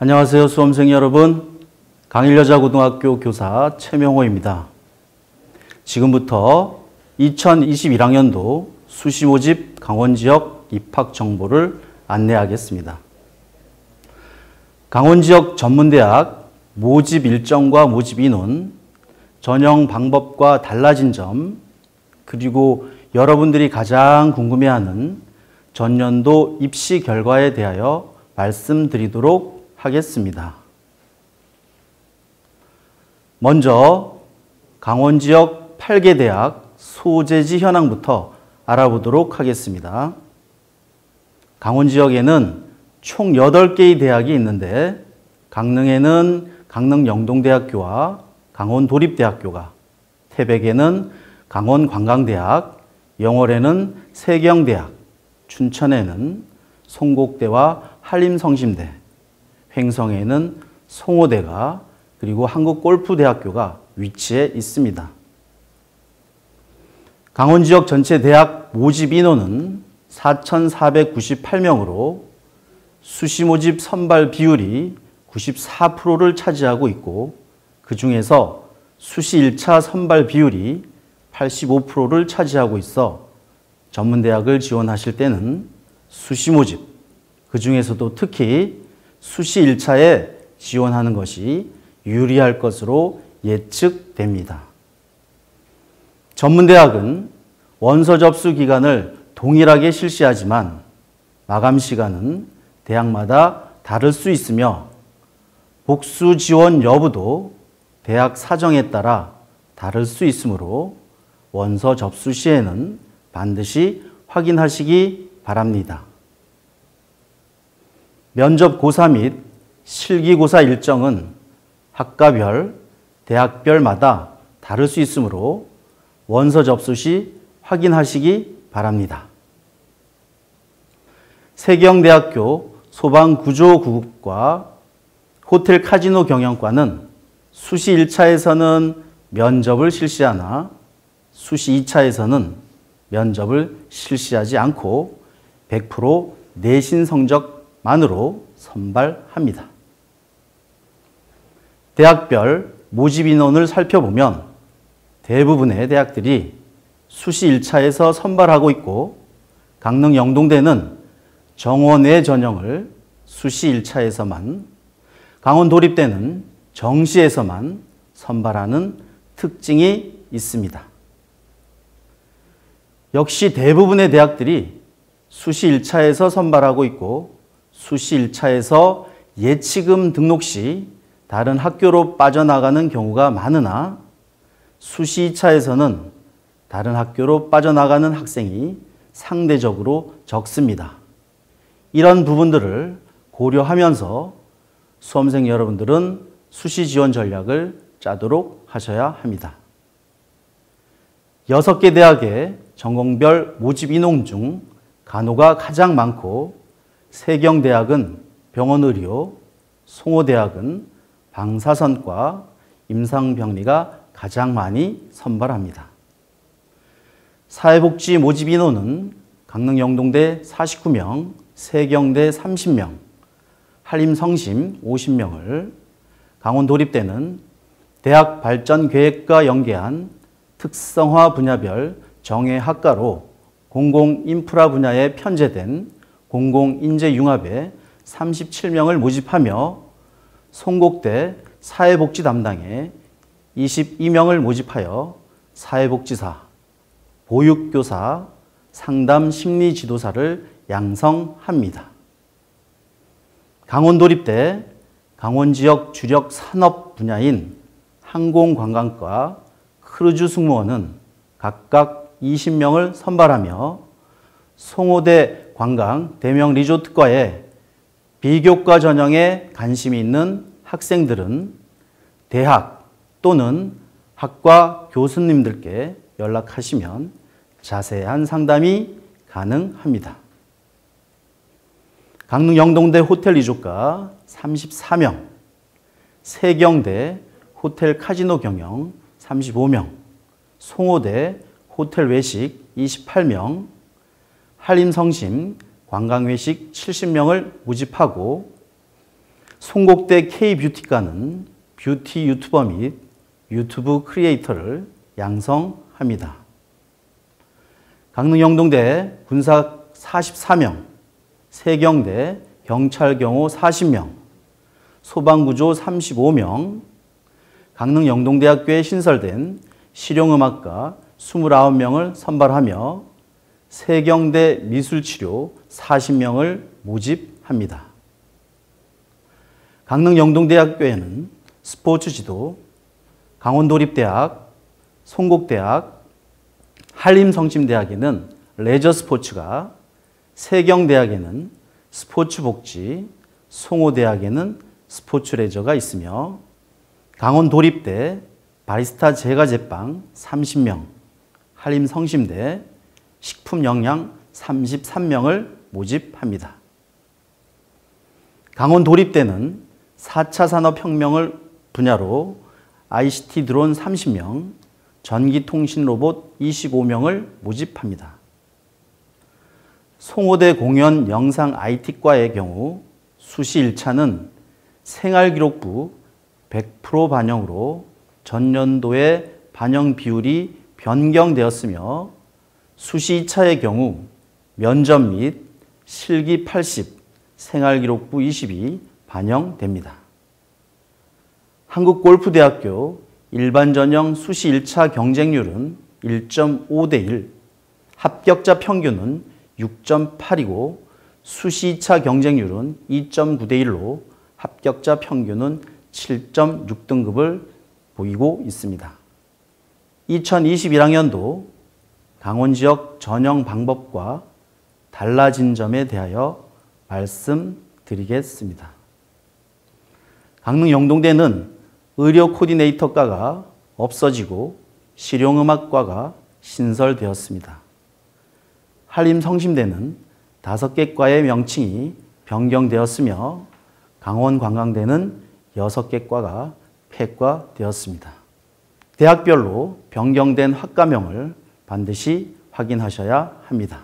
안녕하세요, 수험생 여러분. 강일여자고등학교 교사 최명호입니다. 지금부터 2021학년도 수시 모집 강원 지역 입학 정보를 안내하겠습니다. 강원 지역 전문대학 모집 일정과 모집 인원, 전형 방법과 달라진 점, 그리고 여러분들이 가장 궁금해하는 전년도 입시 결과에 대하여 말씀드리도록 하겠습니다. 먼저 강원 지역 8개 대학 소재지 현황부터 알아보도록 하겠습니다. 강원 지역에는 총 8개의 대학이 있는데 강릉에는 강릉영동대학교와 강원도립대학교가, 태백에는 강원관광대학, 영월에는 세경대학, 춘천에는 송곡대와 한림성심대, 횡성에는 송호대가, 그리고 한국골프대학교가 위치해 있습니다. 강원 지역 전체 대학 모집 인원은 4,498명으로 수시 모집 선발 비율이 94%를 차지하고 있고, 그 중에서 수시 1차 선발 비율이 85%를 차지하고 있어 전문대학을 지원하실 때는 수시 모집, 그 중에서도 특히 수시 1차에 지원하는 것이 유리할 것으로 예측됩니다. 전문대학은 원서 접수 기간을 동일하게 실시하지만 마감 시간은 대학마다 다를 수 있으며 복수 지원 여부도 대학 사정에 따라 다를 수 있으므로 원서 접수 시에는 반드시 확인하시기 바랍니다. 면접고사 및 실기고사 일정은 학과별, 대학별마다 다를 수 있으므로 원서 접수 시 확인하시기 바랍니다. 세경대학교 소방구조구급과 호텔 카지노 경영과는 수시 1차에서는 면접을 실시하나 수시 2차에서는 면접을 실시하지 않고 100% 내신 성적만으로 선발합니다. 대학별 모집 인원을 살펴보면 대부분의 대학들이 수시 1차에서 선발하고 있고, 강릉 영동대는 정원외 전형을 수시 1차에서만, 강원 도립대는 정시에서만 선발하는 특징이 있습니다. 역시 대부분의 대학들이 수시 1차에서 선발하고 있고, 수시 1차에서 예치금 등록 시 다른 학교로 빠져나가는 경우가 많으나 수시 2차에서는 다른 학교로 빠져나가는 학생이 상대적으로 적습니다. 이런 부분들을 고려하면서 수험생 여러분들은 수시 지원 전략을 짜도록 하셔야 합니다. 6개 대학의 전공별 모집 인원 중 간호가 가장 많고, 세경대학은 병원의료, 송호대학은 방사선과 임상병리가 가장 많이 선발합니다. 사회복지 모집 인원은 강릉영동대 49명, 세경대 30명, 한림성심 50명을, 강원도립대는 대학 발전 계획과 연계한 특성화 분야별 정예학과로 공공인프라 분야에 편제된 공공인재융합에 37명을 모집하며, 송곡대 사회복지 담당에 22명을 모집하여 사회복지사, 보육교사, 상담심리지도사를 양성합니다. 강원도립대 강원지역 주력 산업 분야인 항공관광과 크루즈 승무원은 각각 20명을 선발하며, 송호대 관광 대명 리조트과에 비교과 전형에 관심이 있는 학생들은 대학 또는 학과 교수님들께 연락하시면 자세한 상담이 가능합니다. 강릉 영동대 호텔 리조트과 34명, 세경대 호텔 카지노 경영 35명, 송호대 호텔 외식 28명, 한림성심 관광외식 70명을 모집하고, 송곡대 K뷰티과는 뷰티 유튜버 및 유튜브 크리에이터를 양성합니다. 강릉 영동대 군사 44명, 세경대 경찰경호 40명, 소방구조 35명, 강릉 영동대학교에 신설된 실용음악과 29명을 선발하며 세경대 미술치료 40명을 모집합니다. 강릉 영동대학교에는 스포츠지도, 강원도립대학, 송곡대학, 한림성심대학에는 레저스포츠가, 세경대학에는 스포츠복지, 송호대학에는 스포츠레저가 있으며 강원도립대 바리스타 제과제빵 30명, 한림성심대 식품영양 33명을 모집합니다. 강원도립대는 4차 산업혁명을 분야로 ICT 드론 30명, 전기통신로봇 25명을 모집합니다. 송호대 공연 영상 IT과의 경우 수시 1차는 생활기록부 100% 반영으로 전년도의 반영 비율이 변경되었으며 수시 2차의 경우 면접 및 실기 80, 생활기록부 22 반영됩니다. 한국골프대학교 일반전형 수시 1차 경쟁률은 1.5대 1, 합격자 평균은 6.8이고 수시 2차 경쟁률은 2.9대 1로 합격자 평균은 7.6등급을 보이고 있습니다. 2021학년도 강원 지역 전형 방법과 달라진 점에 대하여 말씀드리겠습니다. 강릉 영동대는 의료 코디네이터과가 없어지고 실용음악과가 신설되었습니다. 한림성심대는 5개 과의 명칭이 변경되었으며 강원관광대는 6개 과가 폐과되었습니다. 대학별로 변경된 학과명을 반드시 확인하셔야 합니다.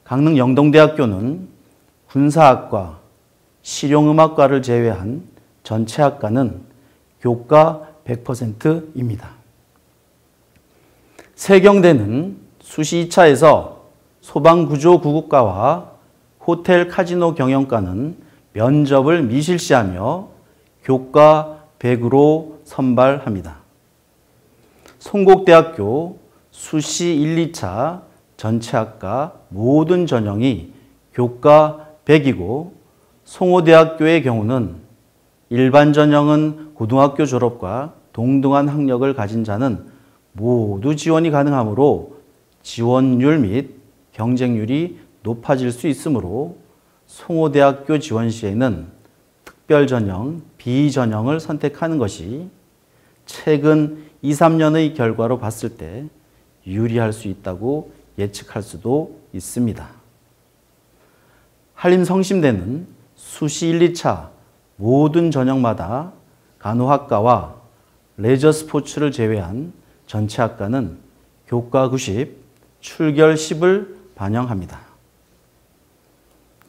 강릉 영동대학교는 군사학과, 실용음악과를 제외한 전체 학과는 교과 100%입니다. 세경대는 수시 2차에서 소방구조구급과와 호텔 카지노 경영과는 면접을 미실시하며 교과 100으로 선발합니다. 송곡대학교 수시 1, 2차 전체 학과 모든 전형이 교과 100이고 송호대학교의 경우는 일반 전형은 고등학교 졸업과 동등한 학력을 가진 자는 모두 지원이 가능하므로 지원율 및 경쟁률이 높아질 수 있으므로 송호대학교 지원 시에는 특별전형, 비전형을 선택하는 것이 최근 2, 3년의 결과로 봤을 때 유리할 수 있다고 예측할 수도 있습니다. 한림성심대는 수시 1, 2차 모든 전형마다 간호학과와 레저 스포츠를 제외한 전체 학과는 교과 90, 출결 10을 반영합니다.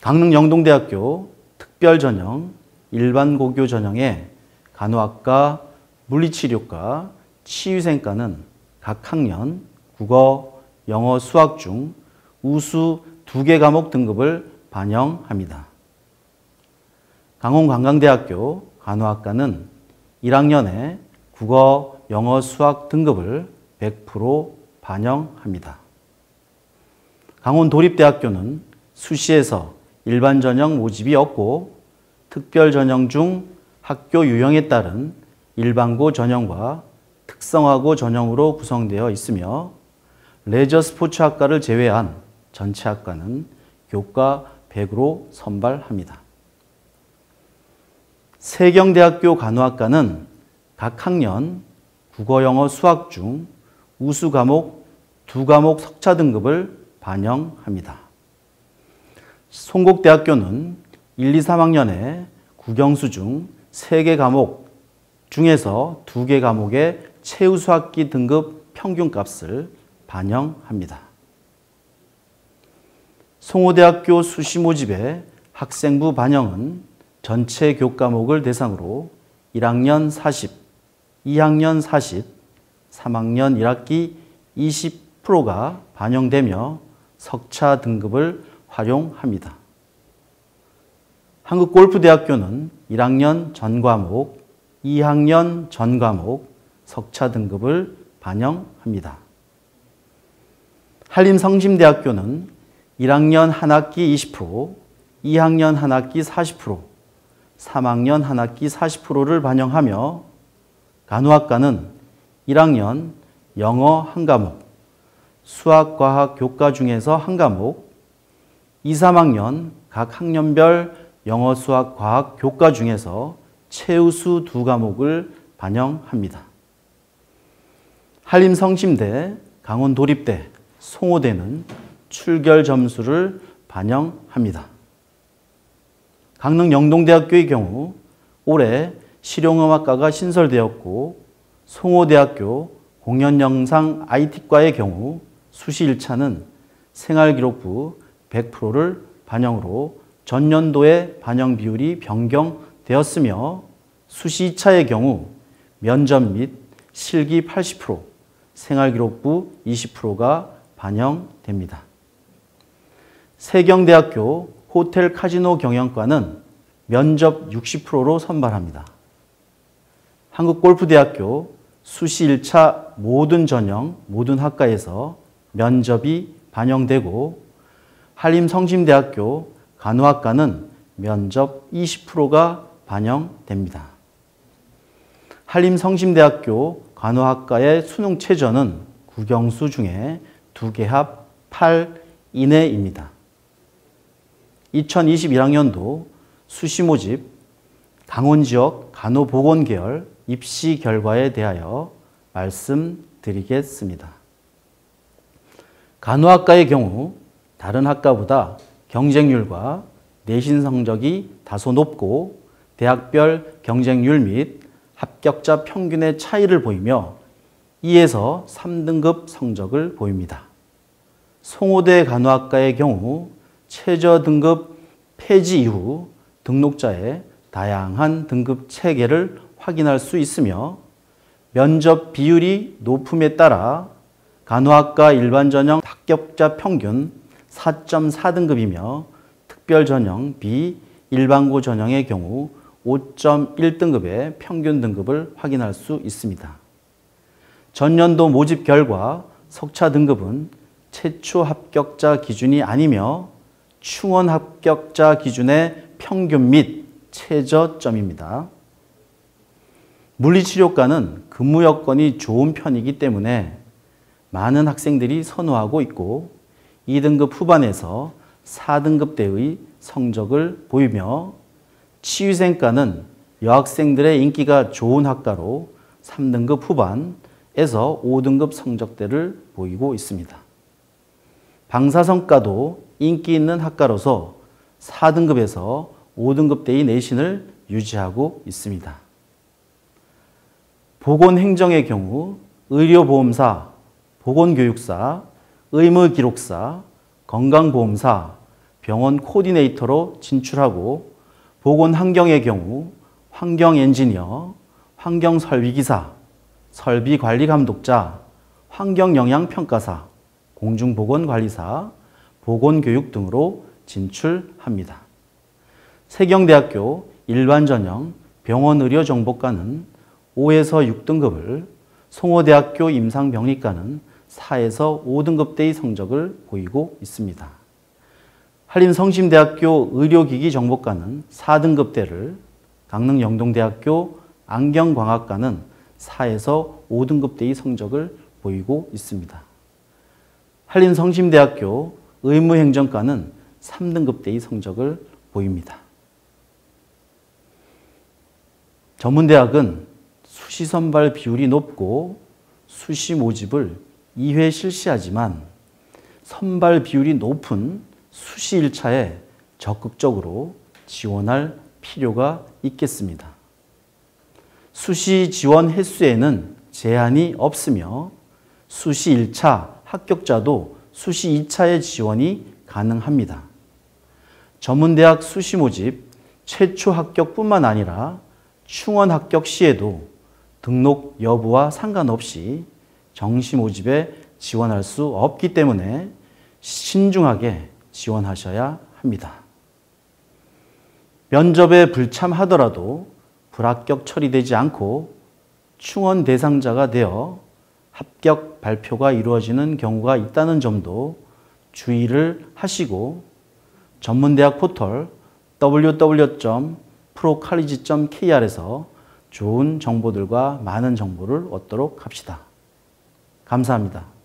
강릉 영동대학교 특별전형, 일반고교 전형의 간호학과, 물리치료과, 치유생과는 각 학년 국어, 영어, 수학 중 우수 2개 과목 등급을 반영합니다. 강원관광대학교 간호학과는 1학년에 국어, 영어, 수학 등급을 100% 반영합니다. 강원도립대학교는 수시에서 일반전형 모집이 없고 특별전형 중 학교 유형에 따른 일반고 전형과 특성화고 전형으로 구성되어 있으며 레저 스포츠 학과를 제외한 전체 학과는 교과 100으로 선발합니다. 세경대학교 간호학과는 각 학년 국어, 영어, 수학 중 우수 과목 2과목 석차 등급을 반영합니다. 송곡대학교는 1, 2, 3학년에 국영수 중 3개 과목 중에서 2개 과목의 최우수 학기 등급 평균값을 반영합니다. 송호대학교 수시 모집의 학생부 반영은 전체 교과목을 대상으로 1학년 40, 2학년 40, 3학년 1학기 20%가 반영되며 석차 등급을 활용합니다. 한국골프대학교는 1학년 전 과목, 2학년 전 과목 석차 등급을 반영합니다. 한림성심대학교는 1학년 한 학기 20%, 2학년 한 학기 40%, 3학년 한 학기 40%를 반영하며 간호학과는 1학년 영어 한 과목, 수학, 과학, 교과 중에서 한 과목, 2, 3학년 각 학년별 영어, 수학, 과학, 교과 중에서 최우수 두 과목을 반영합니다. 한림성심대, 강원도립대, 송호대는 출결 점수를 반영합니다. 강릉 영동대학교의 경우 올해 실용음악과가 신설되었고 송호대학교 공연영상 IT과의 경우 수시 1차는 생활기록부 100%를 반영으로 전년도의 반영 비율이 변경되었으며 수시 2차의 경우 면접 및 실기 80%, 생활기록부 20%가 반영됩니다. 세경대학교 호텔 카지노 경영과는 면접 60%로 선발합니다. 한국골프대학교 수시 1차 모든 전형, 모든 학과에서 면접이 반영되고 한림성심대학교 간호학과는 면접 20%가 반영됩니다. 한림성심대학교 간호학과의 수능 최저는 국영수 중에 2개 합 8 이내입니다. 2021학년도 수시 모집 강원지역 간호보건계열 입시 결과에 대하여 말씀드리겠습니다. 간호학과의 경우 다른 학과보다 경쟁률과 내신 성적이 다소 높고 대학별 경쟁률 및 합격자 평균의 차이를 보이며 2에서 3등급 성적을 보입니다. 송호대 간호학과의 경우 최저 등급 폐지 이후 등록자의 다양한 등급 체계를 확인할 수 있으며 면접 비율이 높음에 따라 간호학과 일반 전형 합격자 평균 4.4등급이며 특별 전형 비일반고 전형의 경우 5.1등급의 평균 등급을 확인할 수 있습니다. 전년도 모집 결과 석차 등급은 최초 합격자 기준이 아니며 충원 합격자 기준의 평균 및 최저점입니다. 물리치료과는 근무 여건이 좋은 편이기 때문에 많은 학생들이 선호하고 있고 2등급 후반에서 4등급대의 성적을 보이며 치유생과는 여학생들의 인기가 좋은 학과로 3등급 후반에서 5등급 성적대를 보이고 있습니다. 방사선과도 인기 있는 학과로서 4등급에서 5등급대의 내신을 유지하고 있습니다. 보건행정의 경우 의료보험사, 보건교육사, 의무기록사, 건강보험사, 병원 코디네이터로 진출하고 보건환경의 경우 환경엔지니어, 환경설비기사, 설비관리감독자, 환경영향평가사, 공중보건관리사, 보건교육 등으로 진출합니다. 세경대학교 일반전형 병원의료정보과는 5에서 6등급을, 송호대학교 임상병리과는 4에서 5등급대의 성적을 보이고 있습니다. 한림성심대학교 의료기기정보과는 4등급대를, 강릉영동대학교 안경광학과는 4에서 5등급대의 성적을 보이고 있습니다. 한림성심대학교 의무행정과는 3등급대의 성적을 보입니다. 전문대학은 수시 선발 비율이 높고 수시 모집을 2회 실시하지만 선발 비율이 높은 수시 1차에 적극적으로 지원할 필요가 있겠습니다. 수시 지원 횟수에는 제한이 없으며 수시 1차 합격자도 수시 2차의 지원이 가능합니다. 전문대학 수시 모집 최초 합격뿐만 아니라 충원 합격 시에도 등록 여부와 상관없이 정시 모집에 지원할 수 없기 때문에 신중하게 지원하셔야 합니다. 면접에 불참하더라도 불합격 처리되지 않고 충원 대상자가 되어 합격 발표가 이루어지는 경우가 있다는 점도 주의를 하시고 전문대학 포털 www.procollege.kr에서 좋은 정보들과 많은 정보를 얻도록 합시다. 감사합니다.